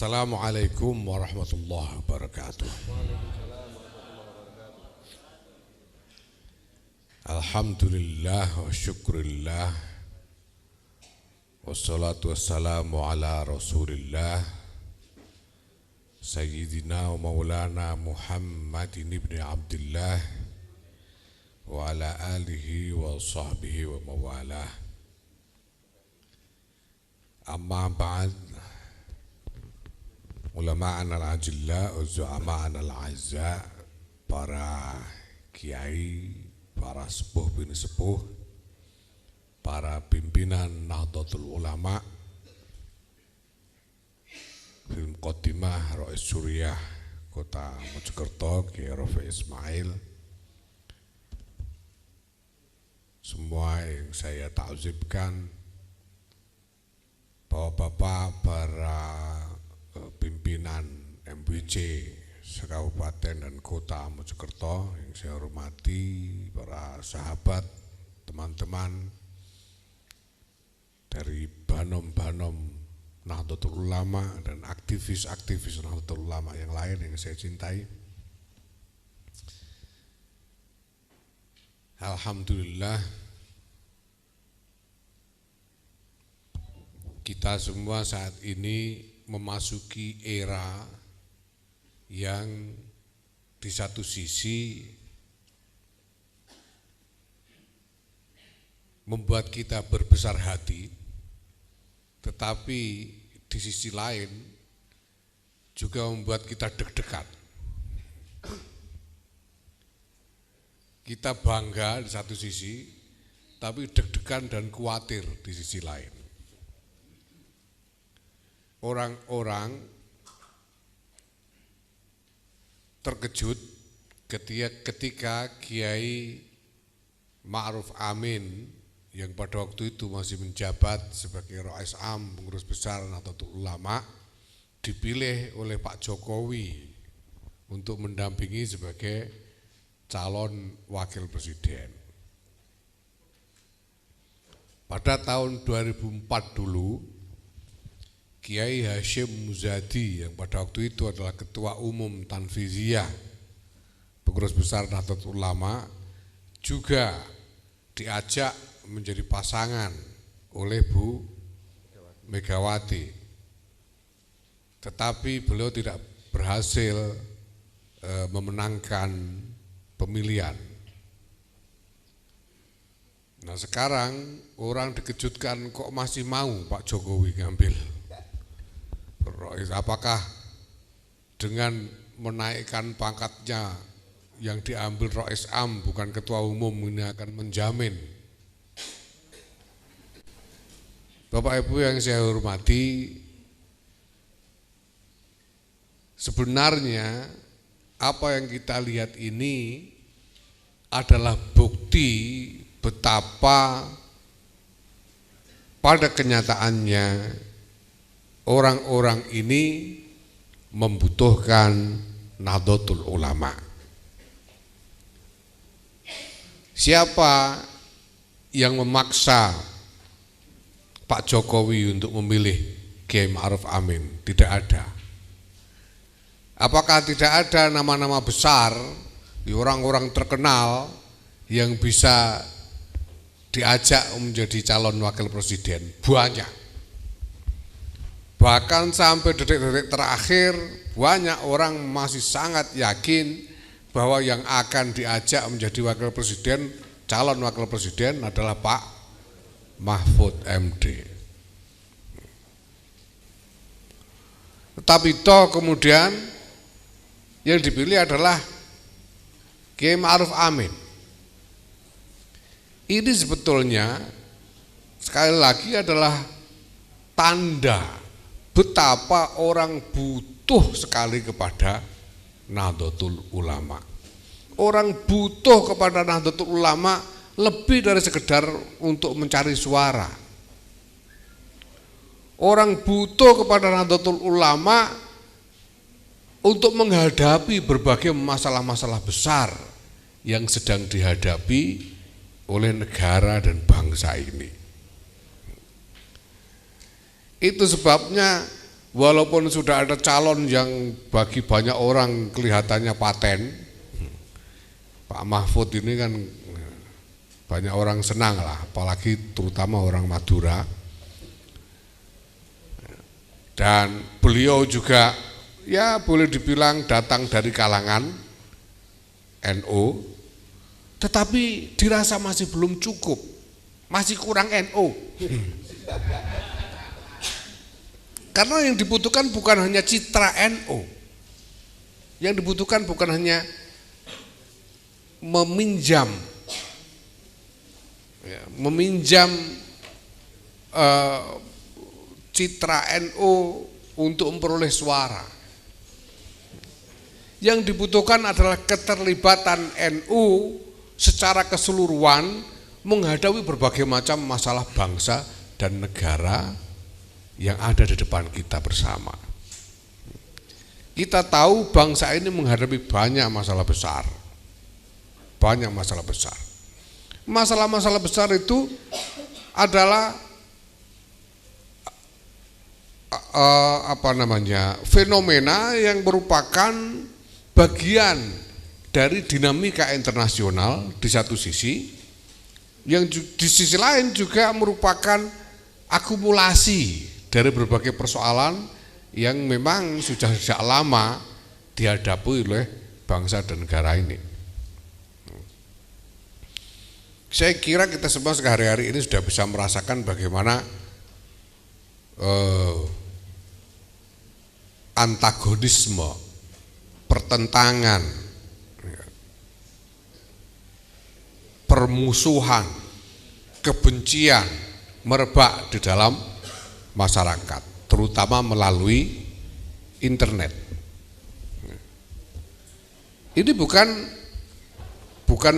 Assalamualaikum warahmatullahi wabarakatuh. Alhamdulillah wa syukurillah, wassalatu wassalamu ala rasulillah Sayyidina wa maulana Muhammadin ibn Abdullah wa ala alihi wa sahbihi wa mawalah. Amma ba'd, ulama'an al-ajilla wa zu'ama'an al-azza, para kiai, para sepuh bini sepuh, para pimpinan Nahdlatul Ulama, Film Khotimah Rais Suriah Kota Mojokerto, Kiai Rafi Ismail, semua yang saya ta'zibkan, bapak-bapak, para pimpinan MWC sekabupaten dan kota Mojokerto yang saya hormati, para sahabat, teman-teman dari Banom-Banom Nahdlatul Ulama dan aktivis-aktivis Nahdlatul Ulama yang lain yang saya cintai. Alhamdulillah, kita semua saat ini memasuki era yang di satu sisi membuat kita berbesar hati, tetapi di sisi lain juga membuat kita deg-degan. Kita bangga di satu sisi, tapi deg-degan dan khawatir di sisi lain. Orang-orang terkejut ketika Kiai Ma'ruf Amin yang pada waktu itu masih menjabat sebagai Rais Am, pengurus besar Nahdlatul Ulama, dipilih oleh Pak Jokowi untuk mendampingi sebagai calon wakil presiden. Pada tahun 2004 dulu, Kiai Hashim Muzadi yang pada waktu itu adalah Ketua Umum Tanfiziyah, pengurus besar Nahdlatul Ulama, juga diajak menjadi pasangan oleh Bu Megawati. Tetapi beliau tidak berhasil memenangkan pemilihan. Nah, sekarang orang dikejutkan kok masih mau Pak Jokowi ngambil. Apakah dengan menaikkan pangkatnya yang diambil Rais Am bukan ketua umum ini akan menjamin? Bapak Ibu yang saya hormati, sebenarnya apa yang kita lihat ini adalah bukti betapa pada kenyataannya orang-orang ini membutuhkan Nahdlatul Ulama. Siapa yang memaksa Pak Jokowi untuk memilih Kiai Ma'ruf Amin? Tidak ada. Apakah tidak ada nama-nama besar, orang-orang terkenal yang bisa diajak menjadi calon wakil presiden? Banyak. Bahkan sampai detik-detik terakhir banyak orang masih sangat yakin bahwa yang akan diajak menjadi wakil presiden, calon wakil presiden adalah Pak Mahfud MD. Tetapi toh kemudian yang dipilih adalah Kiai Ma'ruf Amin. Ini sebetulnya sekali lagi adalah tanda betapa orang butuh sekali kepada Nahdlatul Ulama. Orang butuh kepada Nahdlatul Ulama lebih dari sekedar untuk mencari suara. Orang butuh kepada Nahdlatul Ulama untuk menghadapi berbagai masalah-masalah besar yang sedang dihadapi oleh negara dan bangsa ini. Itu sebabnya walaupun sudah ada calon yang bagi banyak orang kelihatannya paten, Pak Mahfud ini kan banyak orang senang lah, apalagi terutama orang Madura. Dan beliau juga ya boleh dibilang datang dari kalangan NU, tetapi dirasa masih belum cukup, masih kurang NU. Karena yang dibutuhkan bukan hanya citra NU, yang dibutuhkan bukan hanya meminjam citra NU untuk memperoleh suara. Yang dibutuhkan adalah keterlibatan NU secara keseluruhan menghadapi berbagai macam masalah bangsa dan negara yang ada di depan kita bersama. Kita tahu bangsa ini menghadapi banyak masalah besar. Banyak masalah besar. Masalah-masalah besar itu adalah fenomena yang merupakan bagian dari dinamika internasional di satu sisi, yang di sisi lain juga merupakan akumulasi dari berbagai persoalan yang memang sudah sejak lama dihadapi oleh bangsa dan negara ini. Saya kira kita semua sehari-hari ini sudah bisa merasakan bagaimana antagonisme, pertentangan, permusuhan, kebencian merebak di dalam masyarakat, terutama melalui internet. Ini bukan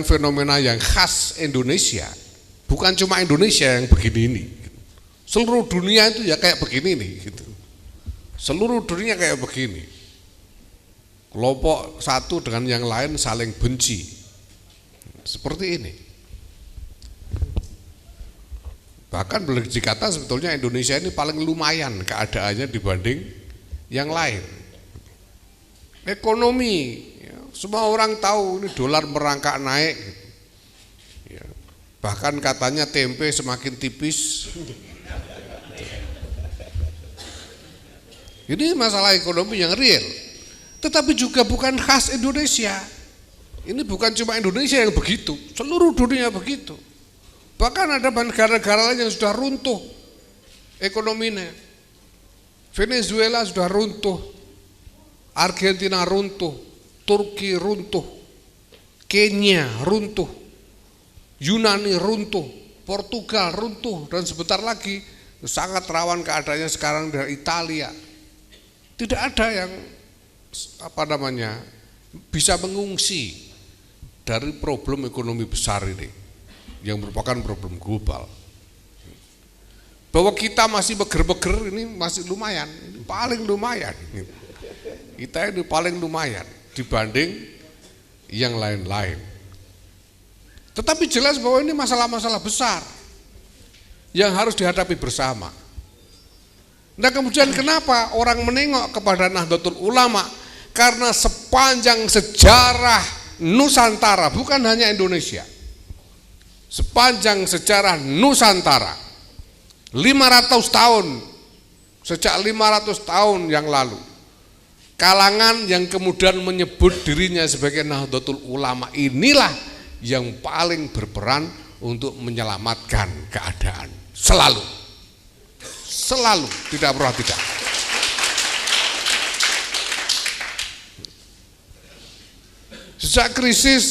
fenomena yang khas Indonesia, bukan cuma Indonesia yang begini ini. Seluruh dunia itu ya kayak begini nih, gitu. Seluruh dunia kayak begini. Kelompok satu dengan yang lain saling benci, seperti ini. Bahkan boleh dikata sebetulnya Indonesia ini paling lumayan keadaannya dibanding yang lain. Ekonomi, ya, semua orang tahu ini dolar merangkak naik. Ya, bahkan katanya tempe semakin tipis. Ini masalah ekonomi yang real. Tetapi juga bukan khas Indonesia. Ini bukan cuma Indonesia yang begitu, seluruh dunia begitu. Bahkan ada negara-negara lain yang sudah runtuh ekonominya. Venezuela sudah runtuh, Argentina runtuh, Turki runtuh, Kenya runtuh, Yunani runtuh, Portugal runtuh, dan sebentar lagi sangat rawan keadaannya sekarang dari Italia. Tidak ada yang bisa mengungsi dari problem ekonomi besar ini yang merupakan problem global. Bahwa kita masih beger-beger ini masih lumayan, ini paling lumayan. Kita ini paling lumayan dibanding yang lain-lain. Tetapi jelas bahwa ini masalah-masalah besar yang harus dihadapi bersama. Nah, kemudian kenapa orang menengok kepada Nahdlatul Ulama? Karena sepanjang sejarah Nusantara, bukan hanya Indonesia, sepanjang sejarah Nusantara, 500 tahun, sejak 500 tahun yang lalu, kalangan yang kemudian menyebut dirinya sebagai Nahdlatul Ulama inilah yang paling berperan untuk menyelamatkan keadaan. Selalu, tidak pernah tidak. Sejak krisis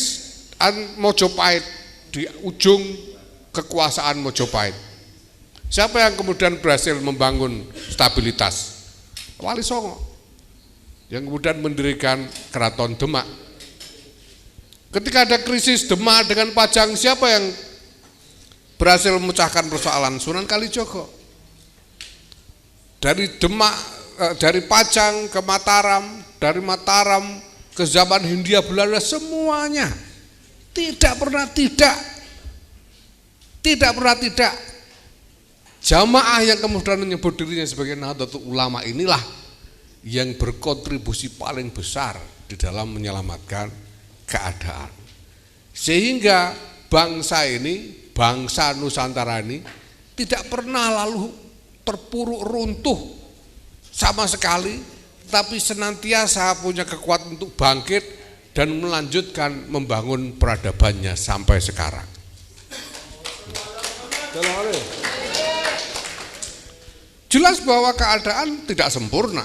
Mojopahit, di ujung kekuasaan Mojopahit, siapa yang kemudian berhasil membangun stabilitas? Wali Songo, yang kemudian mendirikan Keraton Demak. Ketika ada krisis Demak dengan Pajang, siapa yang berhasil memecahkan persoalan? Sunan Kalijogo. Dari Demak, dari Pajang ke Mataram, dari Mataram ke zaman Hindia Belanda, semuanya tidak pernah tidak jamaah yang kemudian menyebut dirinya sebagai Nahdlatul Ulama inilah yang berkontribusi paling besar di dalam menyelamatkan keadaan. Sehingga bangsa ini, bangsa Nusantara ini tidak pernah lalu terpuruk runtuh sama sekali, tapi senantiasa punya kekuatan untuk bangkit dan melanjutkan membangun peradabannya sampai sekarang. Jelas bahwa keadaan tidak sempurna.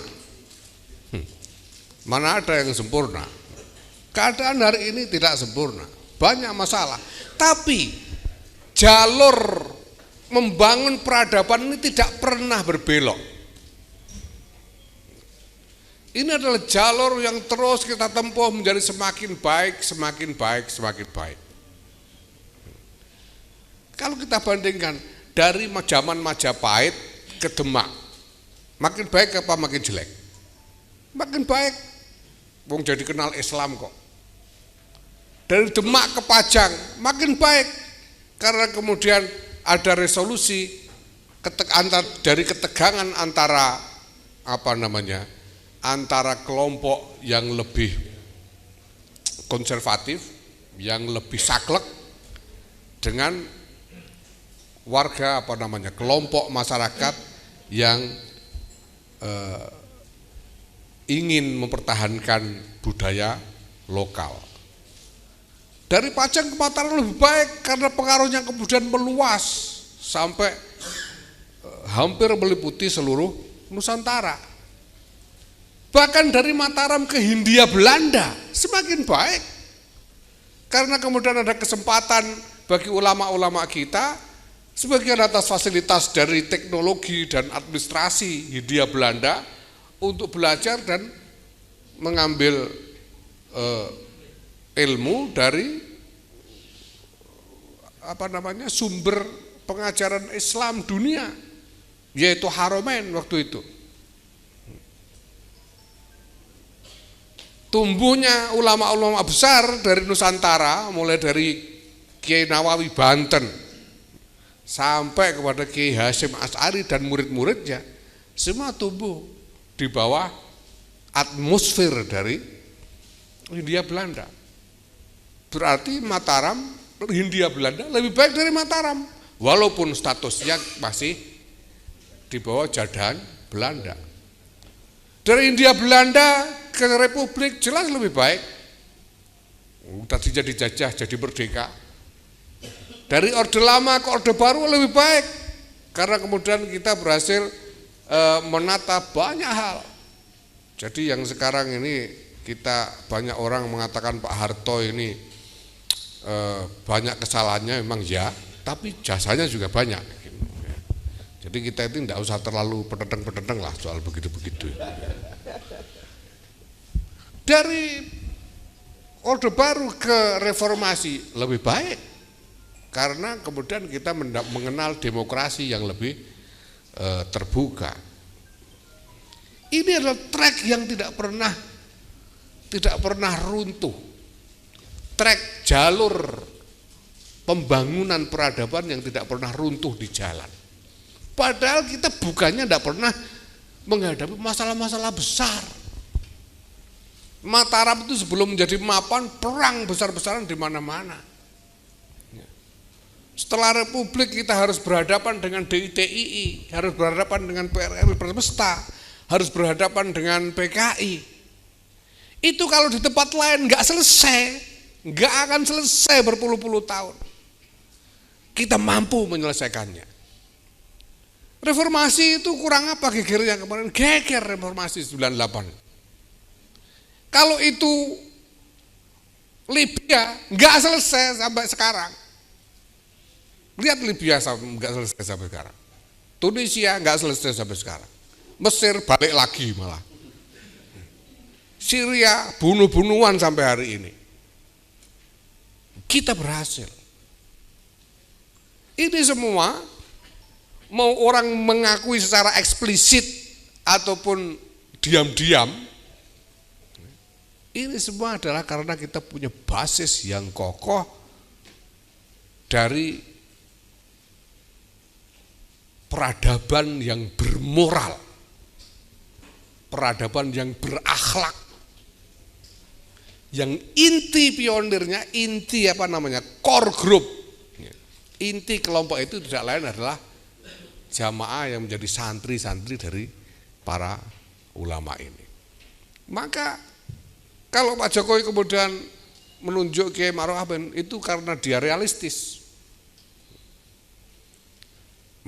Mana ada yang sempurna? Keadaan hari ini tidak sempurna, banyak masalah. Tapi jalur membangun peradaban ini tidak pernah berbelok. Ini adalah jalur yang terus kita tempuh menjadi semakin baik, semakin baik, semakin baik. Kalau kita bandingkan dari zaman Majapahit ke Demak, makin baik apa makin jelek? Makin baik, wong jadi kenal Islam kok. Dari Demak ke Pajang, makin baik, karena kemudian ada resolusi dari ketegangan antara antara kelompok yang lebih konservatif, yang lebih saklek dengan warga kelompok masyarakat yang ingin mempertahankan budaya lokal. Dari Pajang ke Mataram lebih baik karena pengaruhnya kemudian meluas sampai hampir meliputi seluruh Nusantara. Bahkan dari Mataram ke Hindia Belanda semakin baik karena kemudian ada kesempatan bagi ulama-ulama kita sebagian atas fasilitas dari teknologi dan administrasi Hindia Belanda untuk belajar dan mengambil ilmu dari sumber pengajaran Islam dunia, yaitu Haramain waktu itu. Tumbuhnya ulama-ulama besar dari Nusantara, mulai dari Kiai Nawawi Banten sampai kepada Kiai Hasyim Asy'ari dan murid-muridnya, semua tumbuh di bawah atmosfer dari Hindia Belanda. Berarti Mataram, Hindia Belanda lebih baik dari Mataram, walaupun statusnya masih di bawah jajahan Belanda. Dari Hindia Belanda ke Republik jelas lebih baik. Tadinya dijajah jadi merdeka. Dari Orde Lama ke Orde Baru lebih baik karena kemudian kita berhasil menata banyak hal. Jadi yang sekarang ini kita banyak orang mengatakan Pak Harto ini banyak kesalahannya, memang ya, tapi jasanya juga banyak. Jadi kita itu tidak usah terlalu pedeteng-pedeteng lah soal begitu-begitu. Dari Orde Baru ke Reformasi lebih baik karena kemudian kita mengenal demokrasi yang lebih terbuka. Ini adalah trek yang tidak pernah runtuh. Trek jalur pembangunan peradaban yang tidak pernah runtuh di jalan. Padahal kita bukannya tidak pernah menghadapi masalah-masalah besar. Mataram itu sebelum menjadi mapan, perang besar-besaran di mana-mana. Setelah Republik kita harus berhadapan dengan DITII, harus berhadapan dengan PRRI Permesta, harus berhadapan dengan PKI. Itu kalau di tempat lain nggak selesai, nggak akan selesai berpuluh-puluh tahun. Kita mampu menyelesaikannya. Reformasi itu kurang apa gegernya kemarin? Geger reformasi 98. Kalau itu Libya nggak selesai sampai sekarang. Lihat Libya nggak selesai sampai sekarang. Tunisia nggak selesai sampai sekarang. Mesir balik lagi malah. Syria bunuh-bunuhan sampai hari ini. Kita berhasil. Ini semua mau orang mengakui secara eksplisit ataupun diam-diam, ini semua adalah karena kita punya basis yang kokoh dari peradaban yang bermoral. peradaban yang berakhlak, yang inti pionirnya, inti core group, inti kelompok itu tidak lain adalah jamaah yang menjadi santri-santri dari para ulama ini. Maka kalau Pak Jokowi kemudian menunjuk Kiai Ma'ruf Amin itu karena dia realistis.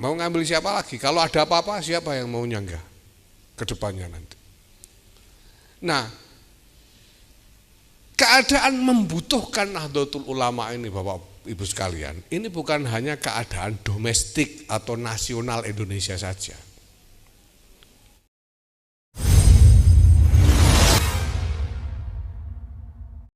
Mau ngambil siapa lagi? Kalau ada apa-apa siapa yang mau nyanggah ke depannya nanti? Nah, keadaan membutuhkan Nahdlatul Ulama ini Bapak Ibu sekalian, ini bukan hanya keadaan domestik atau nasional Indonesia saja.